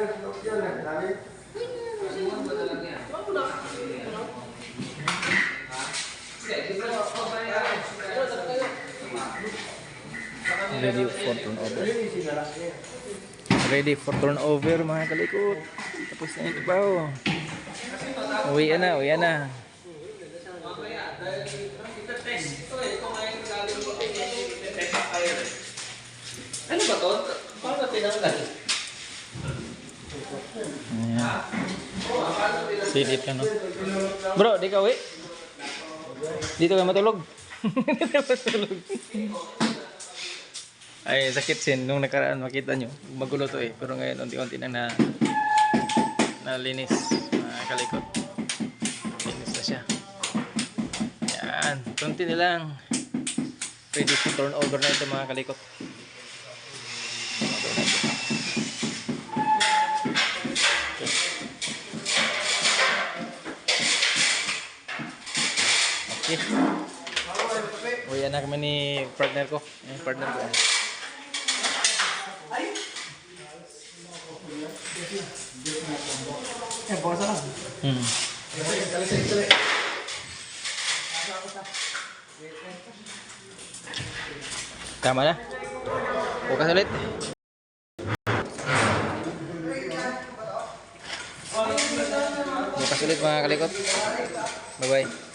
Ready for turnover. Ready for turnover mga kalikot. Tapos na yung trabaho. Uwi na, uwi na. Ano ba to? Paano tinanggal? Ayan. Silip ka no. Bro, di ka uwi? Dito ka matulog. Dito ka matulog. Ay, sakit sin. Nung nakaraan, makita nyo. Magulo to eh. Pero ngayon, unti-unti na nalinis. Mga kalikot. Linis na siya. Yan. Kunti na lang. Ready to turn over na ito mga kalikot. Okay. Uwi na kami ni partner ko. Partner ko. Bosa lang. Tama na. Bukas ulit. Bukas ulit mga kalikot. Bye bye.